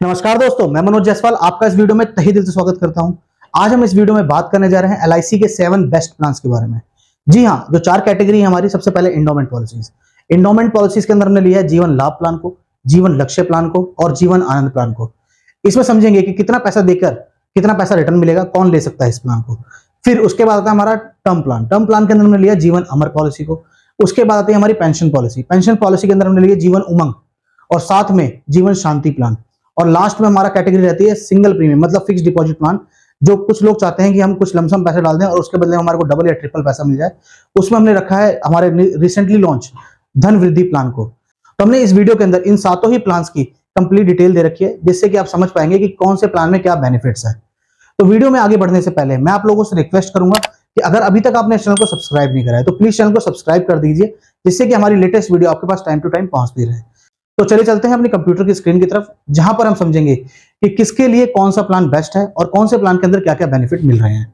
नमस्कार दोस्तों, मैं मनोज जायसवाल आपका इस वीडियो में तहे दिल से स्वागत करता हूं। आज हम इस वीडियो में बात करने जा रहे हैं एलआईसी के 7 बेस्ट प्लान्स के बारे में। जी हां, जो 4 कैटेगरी है हमारी, सबसे पहले इंडोमेंट पॉलिसीज। इंडोमेंट पॉलिसीज के अंदर हमने लिया है जीवन लाभ प्लान को, जीवन लक्ष्य प्लान को और जीवन आनंद प्लान को। इसमें समझेंगे कि कितना पैसा देकर कितना पैसा रिटर्न मिलेगा, कौन ले सकता है इस प्लान को। फिर उसके बाद आता है हमारा टर्म प्लान। टर्म प्लान के अंदर हमने लिया जीवन अमर पॉलिसी को। उसके बाद आती है हमारी पेंशन पॉलिसी। पेंशन पॉलिसी के अंदर हमने लिया जीवन उमंग और साथ में जीवन शांति प्लान। और लास्ट में हमारा कैटेगरी रहती है सिंगल प्रीमियम, मतलब फिक्स डिपॉजिट प्लान। जो कुछ लोग चाहते हैं कि हम कुछ लमसम पैसे डाल दें और उसके बदले हमारे को डबल या ट्रिपल पैसा मिल जाए, उसमें हमने रखा है हमारे रिसेंटली लॉन्च धन वृद्धि प्लान को। तो हमने इस वीडियो के अंदर इन सातों ही प्लान्स की कंप्लीट डिटेल दे रखी है, जिससे कि आप समझ पाएंगे कि कौन से प्लान में क्या बेनिफिट्स है। तो वीडियो में आगे बढ़ने से पहले मैं आप लोगों से रिक्वेस्ट करूंगा कि अगर अभी तक आपने चैनल को सब्सक्राइब नहीं करा है तो प्लीज चैनल को सब्सक्राइब कर दीजिए, जिससे कि हमारी लेटेस्ट वीडियो आपके पास टाइम टू टाइम पहुंचती रहे। तो चलिए चलते हैं अपनी कंप्यूटर की स्क्रीन की तरफ, जहां पर हम समझेंगे कि किसके लिए कौन सा प्लान बेस्ट है और कौन से प्लान के अंदर क्या क्या बेनिफिट मिल रहे हैं।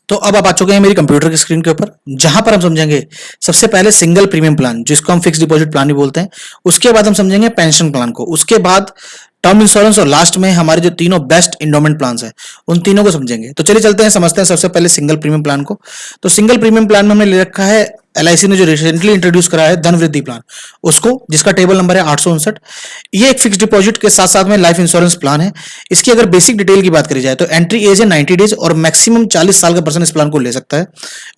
तो अब आप आ चुके हैं मेरी कंप्यूटर की स्क्रीन के ऊपर, जहां पर हम समझेंगे सबसे पहले सिंगल प्रीमियम प्लान, जिसको हम फिक्स डिपॉजिट प्लान भी बोलते हैं। उसके बाद हम समझेंगे पेंशन प्लान को, उसके बाद टर्म इंश्योरेंस और लास्ट में हमारे जो तीनों बेस्ट इंडोमेंट प्लान्स हैं उन तीनों को समझेंगे। तो चलिए चलते हैं, समझते हैं सबसे पहले सिंगल प्रीमियम प्लान को। तो सिंगल प्रीमियम प्लान में हमने ले रखा है एलआईसी ने जो रिसेंटली इंट्रोड्यूस करा है धन वृद्धि प्लान, उसको, जिसका टेबल नंबर है 859। ये एक फिक्स डिपॉजिट के साथ साथ में लाइफ इंश्योरेंस प्लान है। इसकी अगर बेसिक डिटेल की बात करी जाए तो एंट्री एज है 90 डेज और मैक्सिमम 40 साल का पर्सन इस प्लान को ले सकता है।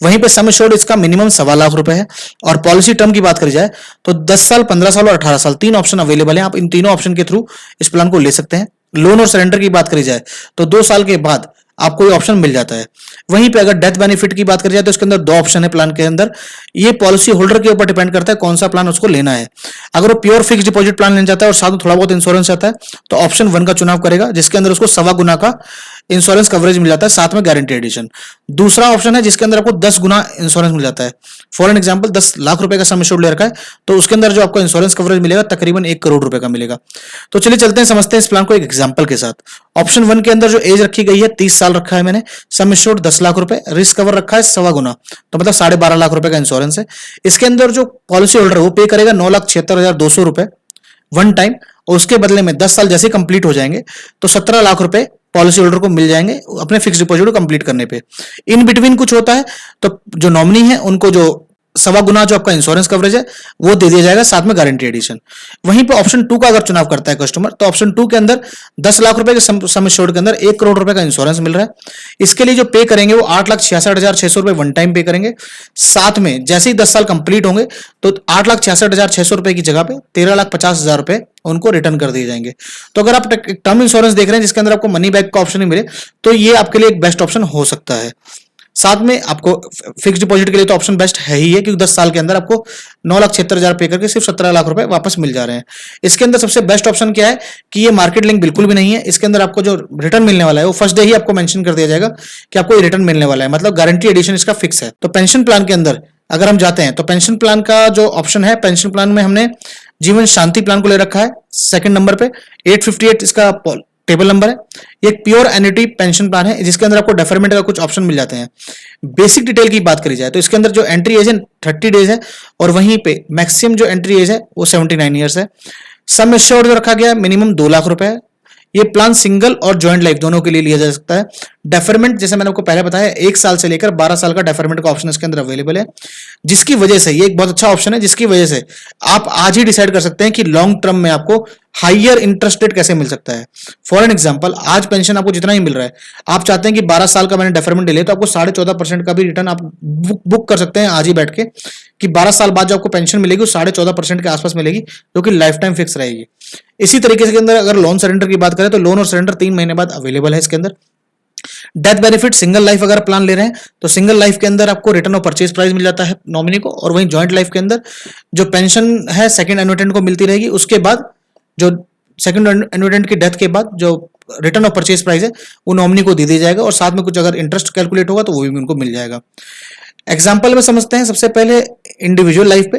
वहीं पे सम एश्योर्ड इसका मिनिमम 1.25 लाख रुपए है। और पॉलिसी टर्म की बात करी जाए तो 10 साल, 15 साल और 18 साल, 3 ऑप्शन अवेलेबल है। आप इन तीनों ऑप्शन के थ्रू इस प्लान को ले सकते हैं। लोन और सरेंडर की बात करी जाए तो 2 साल के बाद आपको ये ऑप्शन मिल जाता है। वहीं पे अगर डेथ बेनिफिट की बात करी जाए तो इसके अंदर 2 ऑप्शन है प्लान के अंदर। ये पॉलिसी होल्डर के ऊपर डिपेंड करता है कौन सा प्लान उसको लेना है। अगर वो प्योर फिक्स डिपॉजिट प्लान लेना चाहता है और साथ में थोड़ा बहुत इंश्योरेंस चाहता है तो ऑप्शन 1 का चुनाव करेगा, जिसके अंदर उसको 1.25 गुना का इंश्योरेंस कवरेज मिल जाता है, साथ में गारंटी एडिशन। दूसरा ऑप्शन है जिसके अंदर आपको 10 गुना इंश्योरेंस मिल जाता है। फॉर एन एग्जांपल 10 लाख रुपए का सम एश्योर्ड ले रखा है तो उसके अंदर जो आपको इंश्योरेंस कवरेज मिलेगा तकरीबन 1 करोड़ रुपए का मिलेगा। तो चलिए चलते हैं, समझते हैं इस प्लान को एक एग्जांपल के साथ। ऑप्शन 1 के अंदर जो एज रखी गई है 30 साल रखा है मैंने, सम एश्योर्ड 10 लाख रुपए, रिस्क कवर रखा है 1.25 गुना, तो मतलब 12.5 लाख रुपए का इंश्योरेंस है। इसके अंदर जो पॉलिसी होल्डर है वो पे करेगा 9,76,200 रुपए वन टाइम, और उसके बदले में 10 साल जैसे कंप्लीट हो जाएंगे तो 17 लाख रुपए पॉलिसी होल्डर को मिल जाएंगे अपने फिक्स डिपॉजिट को कंप्लीट करने पे। इन बिटवीन कुछ होता है तो जो नॉमिनी है उनको जो 1.25 गुना जो आपका इंश्योरेंस कवरेज है वो दे दिया जाएगा, साथ में गारंटी एडिशन। वहीं पे ऑप्शन 2 का अगर चुनाव करता है कस्टमर तो ऑप्शन 2 के अंदर 10 लाख रुपए के सम एश्योर्ड के अंदर 1 करोड़ रुपए का इंश्योरेंस मिल रहा है। इसके लिए जो पे करेंगे वो 8,66,600 रुपए वन टाइम पे करेंगे। साथ में जैसे ही 10 साल कंप्लीट होंगे तो 8,66,600 रुपए की जगह पे 13,50,000 रुपए उनको रिटर्न कर दिए जाएंगे। तो अगर आप टर्म इंश्योरेंस देख रहे हैं जिसके अंदर आपको मनी बैक का ऑप्शन नहीं मिले तो ये आपके लिए एक बेस्ट ऑप्शन हो सकता है। साथ में आपको फिक्स डिपॉजिट के लिए तो ऑप्शन बेस्ट है ही है, क्योंकि 10 साल के अंदर आपको 9,76,000 पे करके सिर्फ 17 लाख रुपए वापस मिल जा रहे हैं। इसके अंदर सबसे बेस्ट ऑप्शन क्या है कि ये मार्केट लिंक बिल्कुल भी नहीं है। इसके अंदर आपको जो रिटर्न मिलने वाला है वो फर्स्ट डे ही आपको मेंशन कर दिया जाएगा कि आपको ये रिटर्न मिलने वाला है, मतलब गारंटी एडिशन इसका फिक्स है। तो पेंशन प्लान के अंदर अगर हम जाते हैं तो पेंशन प्लान का जो ऑप्शन है, पेंशन प्लान में हमने जीवन शांति प्लान को ले रखा है सेकंड नंबर पे, 858 इसका टेबल नंबर है। ये एक प्योर एन्युटी पेंशन प्लान है जिसके अंदर आपको डेफरमेंट का कुछ ऑप्शन मिल जाते हैं। बेसिक डिटेल की बात करी जाए तो इसके अंदर जो एंट्री एज है 30 डेज है और वहीं पे मैक्सिमम जो एंट्री एज है वो 79 ईयर्स है। सम एश्योर्ड जो रखा गया है मिनिमम 2 लाख रुपए है। ये प्लान सिंगल और ज्वाइंट लाइफ दोनों के लिए लिया जा सकता है। डेफरमेंट जैसे मैंने आपको पहले बताया 1 साल से लेकर 12 साल का डेफरमेंट का ऑप्शन इसके अंदर अवेलेबल है, जिसकी वजह से ये एक बहुत अच्छा ऑप्शन है, जिसकी वजह से आप आज ही डिसाइड कर सकते हैं कि लॉन्ग टर्म में आपको हाइयर इंटरेस्ट रेट कैसे मिल सकता है। फॉर एन एग्जांपल आज पेंशन आपको जितना ही मिल रहा है, आप चाहते हैं कि 12 साल का मैंने डेफरमेंट ले तो आपको 14.5% का भी रिटर्न आप बुक कर सकते हैं आज ही बैठ के, कि 12 साल बाद जो आपको पेंशन मिलेगी वो 14.5% के आसपास मिलेगी, जो कि लाइफ टाइम फिक्स रहेगी। इसी तरीके से अंदर अगर लोन सरेंडर की बात करें तो लोन और सरेंडर 3 महीने बाद अवेलेबल है इसके अंदर। डेथ बेनिफिट सिंगल लाइफ अगर प्लान ले रहे हैं तो सिंगल लाइफ के अंदर आपको रिटर्न ऑफ परचेज प्राइस मिल जाता है नॉमिनी को, और वहीं जॉइंट लाइफ के अंदर जो पेंशन है सेकंड एन्युटेंट को मिलती रहेगी। उसके बाद जो सेकंड एन्युटेंट की डेथ के बाद जो रिटर्न ऑफ परचेज प्राइस है वो नॉमिनी को दे दिया जाएगा, और साथ में कुछ अगर इंटरेस्ट कैलकुलेट होगा तो वो भी उनको मिल जाएगा। एग्जाम्पल में समझते हैं सबसे पहले इंडिविजुअल लाइफ पे।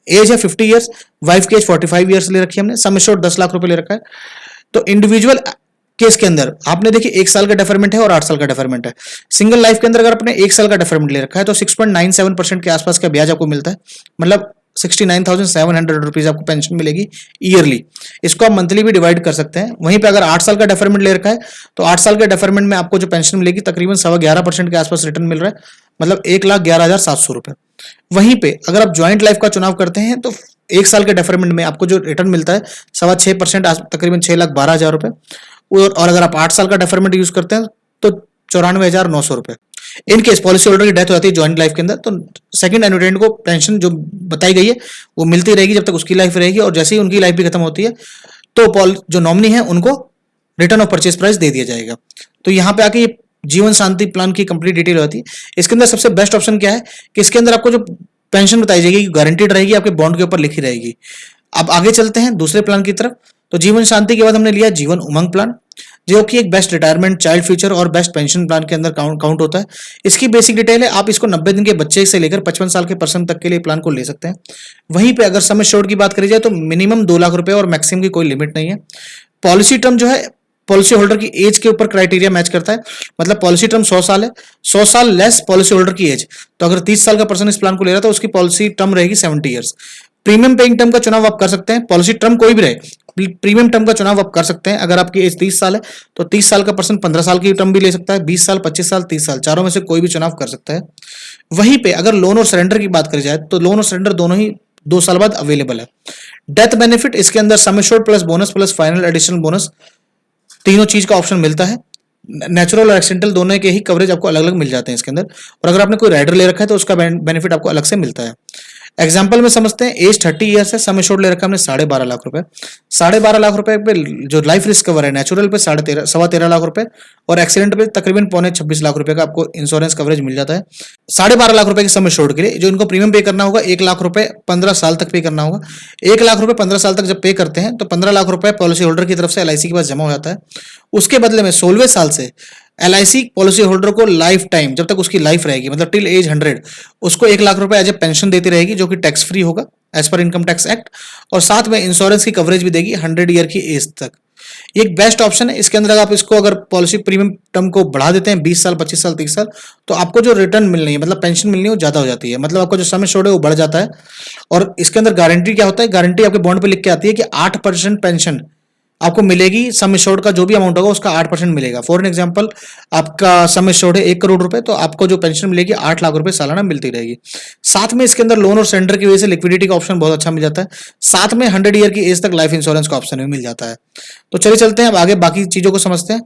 एज है 50 ईयर्स, वाइफ की एज 45 ईयर्स ले रखी है हमने, सम एश्योर्ड 10 लाख रुपए ले रखा है। तो इंडिविजुअल केस के अंदर आपने देखिए 1 साल का डेफरमेंट है और 8 साल का डेफरमेंट है। सिंगल लाइफ के अंदर अगर आपने 1 साल का डेफरमेंट ले रखा है तो 6.97% के आसपास का ब्याज आपको मिलता है, मतलब 69,700 रुपीज आपको पेंशन मिलेगी ईयरली। इसको आप मंथली भी डिवाइड कर सकते हैं। वहीं पे अगर 8 साल का डेफरमेंट ले रखा है तो 8 साल के डेफरमेंट में आपको जो पेंशन मिलेगी तकरीबन 11.25% के आसपास रिटर्न मिल रहा है, मतलब 1,11,700 रुपए। वहीं पे अगर आप ज्वाइंट लाइफ का चुनाव करते हैं तो 1 साल के डेफरमेंट में आपको जो रिटर्न मिलता है 6.25% तकरीबन 6,12,000 रुपए। और अगर आप 8 साल का डेफरमेंट यूज करते हैं तो 94,900 रुपए। इन केस पॉलिसी होल्डर की डेथ हो जाती है ज्वाइंट लाइफ के अंदर तो सेकंड एनुटेंट को पेंशन जो बताई गई है वो मिलती रहेगी जब तक उसकी लाइफ रहेगी, और जैसे ही उनकी लाइफ भी खत्म होती है तो जो नॉमिनी है उनको रिटर्न ऑफ परचेज प्राइस दे दिया जाएगा। तो यहाँ पे आके ये जीवन शांति प्लान की कंप्लीट डिटेल होती है। इसके अंदर सबसे बेस्ट ऑप्शन क्या है कि इसके अंदर आपको जो पेंशन बताई जाएगी गारंटीड रहेगी, आपके बॉन्ड के ऊपर लिखी रहेगी। अब आगे चलते हैं दूसरे प्लान की तरफ। तो जीवन शांति के बाद हमने लिया जीवन उमंग प्लान, जो कि एक बेस्ट रिटायरमेंट, चाइल्ड फ्यूचर और बेस्ट पेंशन प्लान के अंदर काउंट होता है। इसकी बेसिक डिटेल है, आप इसको 90 दिन के बच्चे से लेकर 55 साल के पर्सन तक के लिए प्लान को ले सकते हैं। वहीं पे अगर सम एश्योर्ड की बात करी जाए तो मिनिमम 2 लाख रुपए और मैक्सिमम की कोई लिमिट नहीं है। पॉलिसी टर्म जो है पॉलिसी होल्डर की एज के ऊपर क्राइटेरिया मैच करता है, मतलब पॉलिसी टर्म 100 साल है, 100 साल लेस पॉलिसी होल्डर की एज। तो अगर 30 साल का पर्सन इस प्लान को ले रहा है तो उसकी पॉलिसी टर्म रहेगी 70 ईयर्स। प्रीमियम पेइंग टर्म का चुनाव आप कर सकते हैं, पॉलिसी टर्म कोई भी रहे, प्रीमियम टर्म का चुनाव आप कर सकते हैं। अगर आपकी एज 30 साल है तो 30 साल का पर्सन 15 साल की टर्म भी ले सकता है, 20 साल, 25 साल, 30 साल, चारों में से कोई भी चुनाव कर सकता है। वहीं पे अगर लोन और सरेंडर की बात करी जाए तो लोन और सरेंडर दोनों ही 2 साल बाद अवेलेबल है। डेथ बेनिफिट इसके अंदर sum assured plus bonus plus final additional bonus, तीनों चीज का ऑप्शन मिलता है। नेचुरल और एक्सीडेंटल दोनों के ही कवरेज आपको अलग अलग मिल जाते हैं इसके अंदर। और अगर आपने कोई राइडर ले रखा है तो उसका बेनिफिट आपको अलग से मिलता है। एग्जाम्पल में समझते हैं, एज 30 ईयर्स है, सम एश्योर्ड ले रखा है हमने 12.5 लाख रुपए। 12.5 लाख रुपए पे जो लाइफ रिस्क कवर है नेचुरल पे 13.5 लाख रुपए और एक्सीडेंट पे तकरीबन 26 लाख रुपए का आपको इंश्योरेंस कवरेज मिल जाता है। 12.5 लाख रुपए की सम एश्योर्ड के लिए जो इनको प्रीमियम पे करना होगा 1 लाख रुपए 15 साल तक पे करना होगा। 1 लाख रुपए 15 साल तक जब पे करते हैं तो 15 लाख रुपए पॉलिसी होल्डर की तरफ से LIC के पास जमा हो जाता है। उसके बदले में 16वें साल से LIC पॉलिसी होल्डर को लाइफ टाइम, जब तक उसकी लाइफ रहेगी, मतलब टिल एज 100, उसको 1 लाख रुपए एज ए पेंशन देती रहेगी जो कि टैक्स फ्री होगा as per income tax act, और साथ में इंश्योरेंस की कवरेज भी देगी 100 ईयर की एज तक। ये एक बेस्ट ऑप्शन है। इसके अंदर आप इसको अगर पॉलिसी प्रीमियम टर्म को बढ़ा देते हैं 20 साल, 25 साल, 30 साल, तो आपको जो रिटर्न मिलनी है, मतलब पेंशन मिलनी है, वो ज्यादा हो जाती है, मतलब आपका जो सम एश्योर्ड है वो बढ़ जाता है। और इसके अंदर गारंटी क्या होता है, गारंटी आपके बॉन्ड पे लिख के आती है कि 8% पेंशन आपको मिलेगी, सम एश्योर्ड का जो भी अमाउंट होगा उसका 8% मिलेगा। फॉर एग्जांपल आपका सम एश्योर्ड है 1 करोड़ रुपए, तो आपको जो पेंशन मिलेगी 8 लाख रुपए सालाना मिलती रहेगी। साथ में इसके अंदर लोन और सरेंडर की वजह से लिक्विडिटी का ऑप्शन बहुत अच्छा मिल जाता है। साथ में 100 ईयर की एज तक लाइफ इंश्योरेंस का ऑप्शन भी मिल जाता है। तो चलिए चलते हैं अब आगे बाकी चीजों को समझते हैं।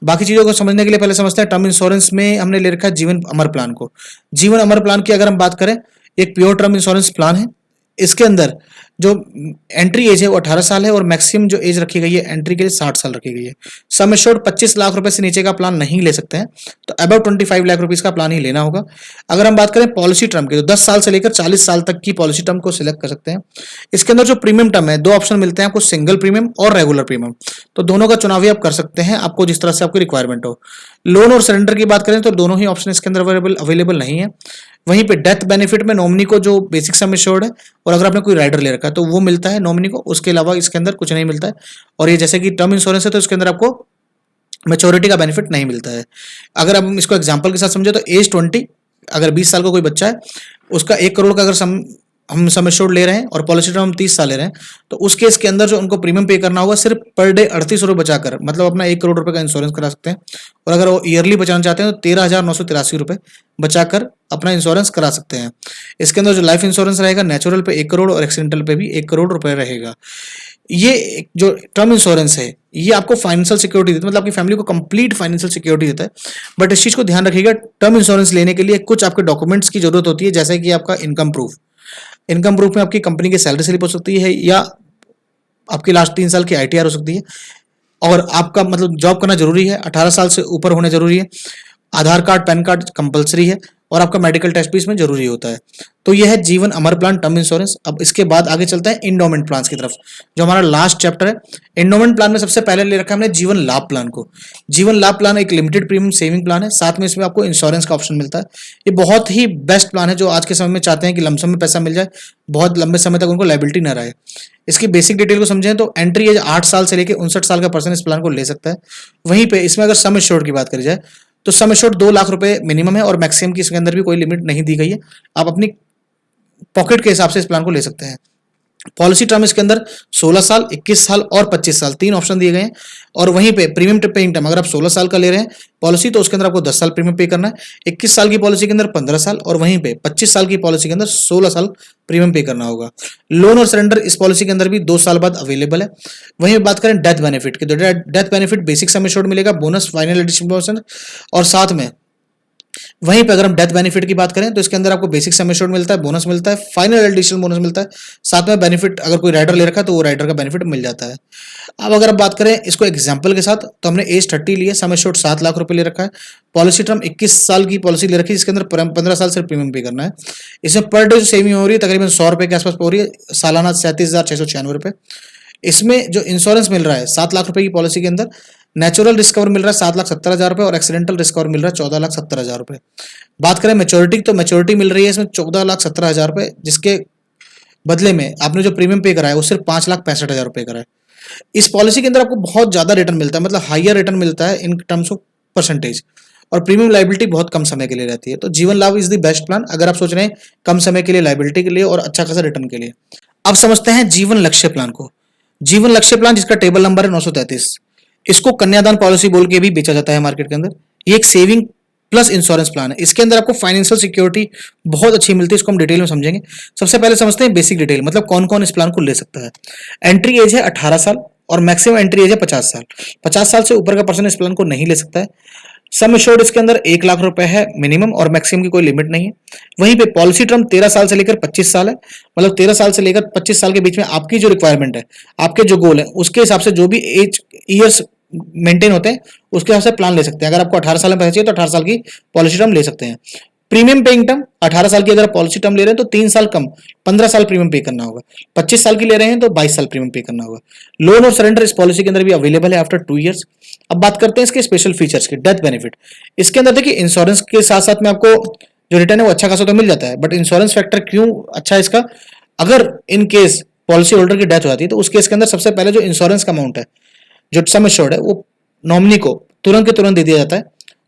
बाकी चीजों को समझने के लिए पहले समझते हैं टर्म इंश्योरेंस में हमने ले रखा है जीवन अमर प्लान को। जीवन अमर प्लान की अगर हम बात करें, एक प्योर टर्म इंश्योरेंस प्लान है। इसके अंदर जो एंट्री एज है वो 18 साल है और मैक्सिमम जो एज रखी गई है एंट्री के लिए 60 साल रखी गई है। सम एश्योर्ड 25 लाख रुपए से नीचे का प्लान नहीं ले सकते हैं, तो अबाउट 25 लाख रुपीस का प्लान ही लेना होगा। अगर हम बात करें पॉलिसी टर्म की तो 10 साल से लेकर 40 साल तक की पॉलिसी टर्म को सिलेक्ट कर सकते हैं। इसके अंदर जो प्रीमियम टर्म है 2 ऑप्शन मिलते हैं आपको, सिंगल प्रीमियम और रेगुलर प्रीमियम, तो दोनों का चुनाव ही आप कर सकते हैं आपको जिस तरह से आपकी रिक्वायरमेंट हो। लोन और सरेंडर की बात करें तो दोनों ही ऑप्शन इसके अंदर अवेलेबल नहीं है। वहीं पे डेथ बेनिफिट में नॉमिनी को जो बेसिक सम एश्योर्ड है और अगर आपने कोई राइडर ले रखा है तो वो मिलता है नॉमिनी को, उसके अलावा इसके अंदर कुछ नहीं मिलता है। और ये जैसे कि टर्म इंश्योरेंस है तो इसके अंदर आपको मैच्योरिटी का बेनिफिट नहीं मिलता है। अगर हम इसको एग्जांपल के साथ समझे तो एज 20, अगर 20 साल का कोई बच्चा है, उसका 1 करोड़ का अगर हम सम एश्योर्ड ले रहे हैं और पॉलिसी टर्म हम 30 साल ले रहे हैं, तो उस केस के अंदर जो उनको प्रीमियम पे करना होगा सिर्फ पर डे 38 रुपये बचाकर, मतलब अपना 1 करोड़ रुपए का इंश्योरेंस करा सकते हैं। और अगर वो ईयरली बचाना चाहते हैं तो 13,983 रुपए बचाकर अपना इंश्योरेंस करा सकते हैं। इसके अंदर जो लाइफ इंश्योरेंस रहेगा नेचुरल पे 1 करोड़ और एक्सीडेंटल पे भी 1 करोड़ रुपए रहेगा। ये जो टर्म इंश्योरेंस है ये आपको फाइनेंशियल सिक्योरिटी देता है, मतलब आपकी फैमिली को कंप्लीट फाइनेंशियल सिक्योरिटी देता है। बट इस चीज को ध्यान रखिएगा, टर्म इंश्योरेंस लेने के लिए कुछ आपके डॉक्यूमेंट्स की जरूरत होती है, जैसे कि आपका इनकम प्रूफ। इनकम प्रूफ में आपकी कंपनी की सैलरी स्लिप हो सकती है या आपकी लास्ट 3 साल की ITR हो सकती है। और आपका मतलब जॉब करना जरूरी है, 18 साल से ऊपर होने जरूरी है, आधार कार्ड पैन कार्ड कंपलसरी है और आपका मेडिकल टेस्ट भी इसमें जरूरी होता है। तो यह है जीवन अमर प्लान टर्म इंश्योरेंस। अब इसके बाद आगे चलता है इंडोमेंट प्लान की तरफ, जो हमारा लास्ट चैप्टर है। इंडोमेंट प्लान में सबसे पहले ले रखा है हमने जीवन लाभ प्लान को। जीवन लाभ प्लान एक लिमिटेड प्रीमियम सेविंग प्लान है, साथ में इसमें आपको इंश्योरेंस का ऑप्शन मिलता है। ये बहुत ही बेस्ट प्लान है जो आज के समय में चाहते हैं कि लमसम में पैसा मिल जाए, बहुत लंबे समय तक उनको लायबिलिटी न रहे। इसकी बेसिक डिटेल को समझें तो एंट्री एज 8 साल से लेकर 59 साल का पर्सन इस प्लान को ले सकता है। वहीं पे इसमें अगर सम एश्योर्ड की बात करी जाए तो सम एश्योर्ड 2 लाख रुपए मिनिमम है और मैक्सिमम की इसके अंदर भी कोई लिमिट नहीं दी गई है। आप अपनी पॉकेट के हिसाब से इस प्लान को ले सकते हैं। पॉलिसी टर्म इसके अंदर 16 साल, 21 साल और 25 साल 3 ऑप्शन दिए गए हैं। और वहीं पे प्रीमियम पेइंग टर्म, अगर आप 16 साल का ले रहे हैं पॉलिसी तो उसके अंदर आपको 10 साल प्रीमियम पे करना है, 21 साल की पॉलिसी के अंदर 15 साल और वहीं पे 25 साल की पॉलिसी के अंदर 16 साल प्रीमियम पे करना होगा। लोन और सरेंडर इस पॉलिसी के अंदर भी 2 साल बाद अवेलेबल है। वहीं बात करें डेथ बेनिफिट की, तो death benefit basic sum assured मिलेगा, बोनस, फाइनल एडिशन बोनस और साथ में वहीं पे अगर हम डेथ बेनिफिट की बात करें तो इसके अंदर आपको बेसिक सम एश्योर्ड मिलता है, बोनस मिलता है, फाइनल एडिशनल बोनस मिलता है, साथ में बेनिफिट अगर कोई राइडर ले रखा है तो वो राइडर का बेनिफिट मिल जाता है। अब अगर आप बात करें इसको एग्जांपल के साथ, तो हमने एज 30 लिए, सम एश्योर्ड 7 लाख रुपए ले रखा है, पॉलिसी टर्म 21 साल की पॉलिसी ले रखी है जिसके अंदर 15 साल से प्रीमियम पे करना है। इसमें पर डे जो सेविंग हो रही है तकरीबन 100 रुपए के आसपास हो रही है, सालाना 37,696 रुपए। इसमें जो इंश्योरेंस मिल रहा है 7 लाख रुपए की पॉलिसी के अंदर, नेचुरल रिस्क कवर मिल रहा है 7,70,000 रुपए और एक्सीडेंटल रिस्क कवर मिल रहा है 14,70,000 रुपए। बात करें मैच्योरिटी, तो मैच्योरिटी मिल रही है इसमें 14,70,000 रुपए, जिसके बदले में आपने जो प्रीमियम पे करा है वो सिर्फ 5,65,000 रुपए करा है। इस पॉलिसी के अंदर आपको बहुत ज्यादा रिटर्न मिलता है, मतलब हाइयर रिटर्न मिलता है इन टर्म्स ऑफ परसेंटेज, और प्रीमियम लाइबिलिटी बहुत कम समय के लिए रहती है। तो जीवन लाभ इज द बेस्ट प्लान अगर आप सोच रहे हैं कम समय के लिए लाइबिलिटी के लिए और अच्छा खासा रिटर्न के लिए। अब समझते हैं जीवन लक्ष्य प्लान को। जीवन लक्ष्य प्लान जिसका टेबल नंबर है 933, इसको कन्यादान पॉलिसी बोल के भी बेचा जाता है मार्केट के अंदर। ये एक सेविंग प्लस इंश्योरेंस प्लान है। इसके अंदर आपको फाइनेंशियल सिक्योरिटी बहुत अच्छी मिलती है, इसको हम डिटेल में समझेंगे। सबसे पहले समझते हैं बेसिक डिटेल, मतलब कौन कौन इस प्लान को ले सकता है। एंट्री एज है 18 साल और मैक्सिमम एंट्री एज है 50 साल। 50 साल से ऊपर का पर्सन इस प्लान को नहीं ले सकता है। सम एश्योर्ड इसके अंदर 1 लाख रुपए है मिनिमम और मैक्सिमम की कोई लिमिट नहीं है। वहीं पे पॉलिसी टर्म 13 साल से लेकर 25 साल है, मतलब 13 साल से लेकर 25 साल के बीच में आपकी जो रिक्वायरमेंट है, आपके जो गोल है, उसके हिसाब से जो भी एज ईयर्स मेंटेन होते हैं उसके हिसाब से प्लान ले सकते हैं। अगर आपको 18 साल में पैसा चाहिए तो 18 साल की पॉलिसी टर्म ले सकते हैं। प्रीमियम पेइंग टर्म 18 साल की अगर पॉलिसी टर्म ले रहे हैं तो 3 साल कम 15 साल प्रीमियम पे करना होगा। 25 साल की ले रहे हैं तो 22 साल प्रीमियम पे करना होगा। लोन और सरेंडर इस पॉलिसी के अंदर भी अवेलेबल है आफ्टर 2 इयर्स। अब बात करते हैं इसके स्पेशल फीचर्स के। डेथ बेनिफिट, इसके अंदर देखिए इंश्योरेंस के साथ साथ में आपको जो रिटर्न है वो अच्छा खासा तो मिल जाता है, बट इंश्योरेंस फैक्टर क्यों अच्छा है इसका, अगर इन केस पॉलिसी होल्डर की डेथ हो जाती है तो उस केस के अंदर सबसे पहले जो इंश्योरेंस का अमाउंट है, जो सम एश्योर्ड है, वो नॉमिनी को तुरंत के तुरंत दे दिया जाता है।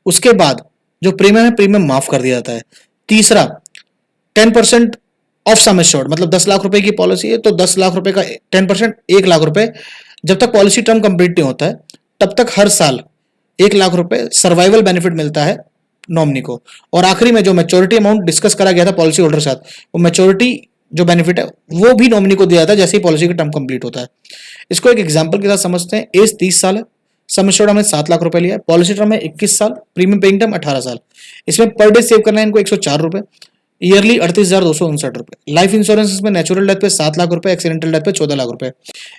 उसके बाद जो प्रीमियम है प्रीमियम माफ कर दिया जाता है। तीसरा 10% ऑफ सम एश्योर्ड, मतलब 10 लाख रुपए की पॉलिसी है तो 10 लाख रुपए का 10% 1 लाख रुपए, जब तक पॉलिसी टर्म कंप्लीट नहीं होता है तब तक हर साल 1 लाख रुपए सर्वाइवल बेनिफिट मिलता है नॉमिनी को। और आखिरी में जो मैच्योरिटी अमाउंट डिस्कस करा गया था पॉलिसी होल्डर के साथ, वो मैच्योरिटी जो बेनिफिट है वो भी नॉमिनी को दिया जाता है जैसे ही पॉलिसी का टर्म कंप्लीट होता है। इसको एक एग्जांपल के साथ समझते हैं। एज 30 साल है, सम एश्योर्ड हमने 7 लाख रुपए लिया है, पॉलिसी टर्म है 21 साल, प्रीमियम पेइंग टर्म 18 साल। इसमें पर डे सेव करना है इनको 104 रुपए, ईयरली 38,259 रुपए। लाइफ इंश्योरेंस इसमें नेचुरल डेथ पे 7 लाख रुपए, एक्सीडेंटल डेथ पे 14 लाख रुपए।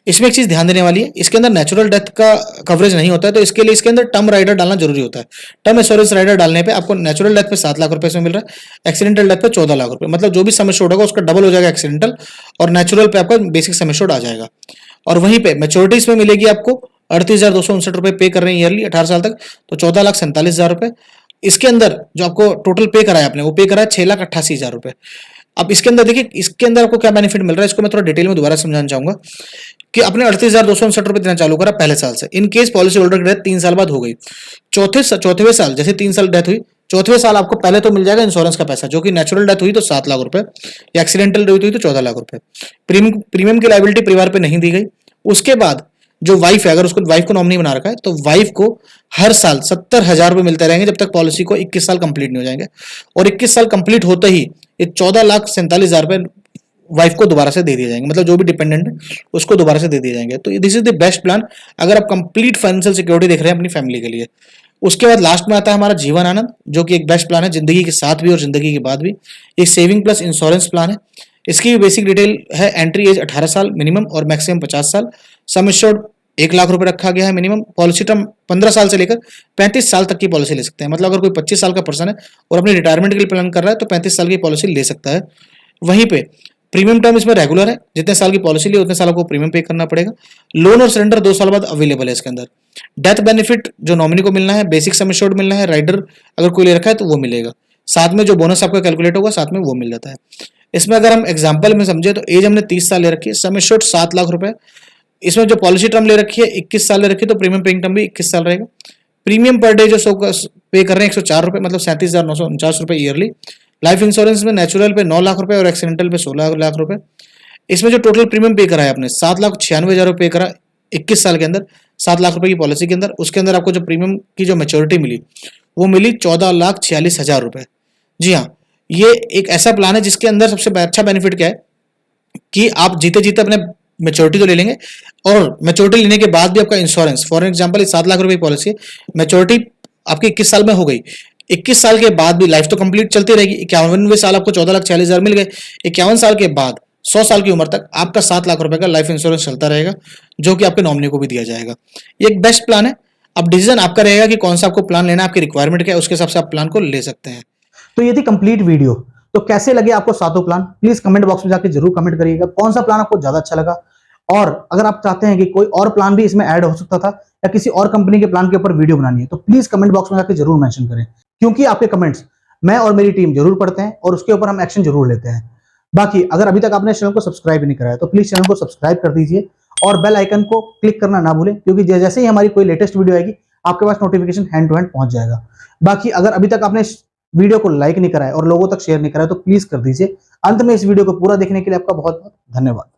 इसमें एक चीज ध्यान देने वाली है, इसके अंदर नेचुरल डेथ का कवरेज नहीं होता है, तो इसके लिए इसके अंदर टर्म राइडर डालना जरूरी होता है। टर्म इंश्योरेंस राइडर डालने पे आपको नेचुरल डेथ पे 7 लाख रुपए इसमें मिल रहा है, एक्सीडेंटल डेथ पे 14 लाख रुपए, मतलब जो भी सम एश्योर्ड होगा उसका डबल हो जाएगा एक्सीडेंटल, और नेचुरल पे आपका बेसिक सम एश्योर्ड आ जाएगा। और वहीं पे मैच्योरिटी इसमें मिलेगी आपको 38,259 रुपए पे कर रहे हैं ईयरली 18 साल तक, तो 14,47,000 रुपए। इसके अंदर जो आपको टोटल पे कराया आपने वो पे करा है 6,88,000 रुपए। अब इसके अंदर देखिए इसके अंदर आपको क्या बेनिफिट मिल रहा है, इसको मैं थोड़ा डिटेल में दोबारा समझाना चाहूंगा कि आपने 38,259 रुपए देना चालू करा पहले साल से। इन केस पॉलिसी होल्डर की डेथ 3 साल बाद हो गई, चौथे साल जैसे 3 साल डेथ हुई, चौथे साल आपको पहले तो मिल जाएगा इंश्योरेंस का पैसा, जो कि नेचुरल डेथ हुई तो 7 लाख रुपए या एक्सीडेंटल डेथ हुई तो 14 लाख रुपए। प्रीमियम की लायबिलिटी परिवार पे नहीं दी गई। उसके बाद जो वाइफ है, अगर उसको वाइफ को नॉमिनी बना रखा है तो वाइफ को हर साल 70,000 रुपए मिलते रहेंगे जब तक पॉलिसी को 21 साल कंप्लीट नहीं हो जाएंगे, और 21 साल कंप्लीट होते ही ये 14,47,000 रुपए वाइफ को दोबारा से दे दिए जाएंगे, मतलब जो भी डिपेंडेंट है उसको दोबारा से दे दिए जाएंगे। तो this is the best plan अगर आप कंप्लीट फाइनेंशियल सिक्योरिटी देख रहे हैं अपनी फैमिली के लिए। उसके बाद लास्ट में आता है हमारा जीवन आनंद, जो कि एक बेस्ट प्लान है जिंदगी के साथ भी और जिंदगी के बाद भी। एक सेविंग प्लस इंश्योरेंस प्लान है। इसकी भी बेसिक डिटेल है, एंट्री एज 18 साल मिनिमम और मैक्सिमम 50 साल, सम एश्योर्ड 1 लाख रुपए रखा गया है मिनिमम, पॉलिसी टर्म 15 साल से लेकर 35 साल तक की पॉलिसी ले सकते हैं, मतलब अगर कोई 25 साल का पर्सन है और अपनी रिटायरमेंट के लिए प्लान कर रहा है तो 35 साल की पॉलिसी ले सकता है। वहीं पे प्रीमियम टर्म इसमें रेगुलर है, जितने साल की पॉलिसी ली उतने साल आपको प्रीमियम पे करना पड़ेगा। लोन और सरेंडर 2 साल बाद अवेलेबल है इसके अंदर। डेथ बेनिफिट जो नॉमिनी को मिलना है, बेसिक सम एश्योर्ड मिलना है, राइडर अगर कोई ले रखा है तो वो मिलेगा, साथ में जो बोनस आपका कैलकुलेट होगा साथ में वो मिल जाता है। इसमें अगर हम एग्जाम्पल में समझे तो एज हमने 30 साल ले रखी है, सम एश्योर्ड 7 लाख रुपए। इसमें जो पॉलिसी टर्म ले रखी है 21 साल ले रखी है तो प्रीमियम पेइंग टर्म भी 21 साल रहेगा। प्रीमियम पर डे जो पे कर रहे हैं 104 रुपए, मतलब 37,949 रुपए ईयरली। लाइफ इंश्योरेंस में नेचुरल पे 9 लाख रुपए और एक्सीडेंटल पे 16 लाख रुपए। इसमें जो टोटल प्रीमियम पे करा है आपने 7,96,000 पे करा 21 साल के अंदर, 7 लाख रुपए की पॉलिसी के अंदर। उसके अंदर आपको जो प्रीमियम की जो मेच्योरिटी मिली वो मिली 14,46,000 रुपए। जी हाँ, ये एक ऐसा प्लान है जिसके अंदर सबसे अच्छा बेनिफिट क्या है कि आप जीते जीते अपने मेच्योरिटी तो ले लेंगे, और मेच्योरिटी लेने के बाद भी आपका इंश्योरेंस, फॉर एग्जांपल 7 लाख रुपए की पॉलिसी, मेच्योरिटी आपकी 21 साल में हो गई, 21 साल के बाद भी लाइफ तो कंप्लीट चलती रहेगी, 51वें साल आपको 14,46,000 मिल गए, 51 साल के बाद 100 साल की उम्र तक आपका 7 लाख रुपए का लाइफ इंश्योरेंस चलता रहेगा, जो कि आपके नॉमिनी को भी दिया जाएगा। ये एक बेस्ट प्लान है। अब डिसीजन आपका रहेगा कि कौन सा आपको प्लान लेना है, आपकी रिक्वायरमेंट क्या है, उसके हिसाब से आप प्लान को ले सकते हैं। तो ये थी कंप्लीट वीडियो। तो कैसे लगे आपको सातों प्लान, प्लीज कमेंट बॉक्स में जाके जरूर कमेंट करिएगा कौन सा प्लान आपको ज्यादा अच्छा लगा, और अगर आप चाहते हैं कि कोई और प्लान भी इसमें ऐड हो सकता था या किसी और कंपनी के प्लान के ऊपर वीडियो बनानी है, तो प्लीज कमेंट बॉक्स में जाके जरूर मेंशन करें, क्योंकि आपके कमेंट्स मैं और मेरी टीम जरूर पढ़ते हैं और उसके ऊपर हम एक्शन जरूर लेते हैं। बाकी अगर अभी तक आपने चैनल को सब्सक्राइब नहीं कराया तो प्लीज चैनल को सब्सक्राइब कर दीजिए और बेल आइकन को क्लिक करना ना भूलें, क्योंकि जैसे ही हमारी कोई लेटेस्ट वीडियो आएगी आपके पास नोटिफिकेशन हैंड टू हैंड पहुंच जाएगा। बाकी अगर अभी तक आपने वीडियो को लाइक नहीं कराया और लोगों तक शेयर नहीं कराया तो प्लीज कर दीजिए। अंत में इस वीडियो को पूरा देखने के लिए आपका बहुत बहुत धन्यवाद।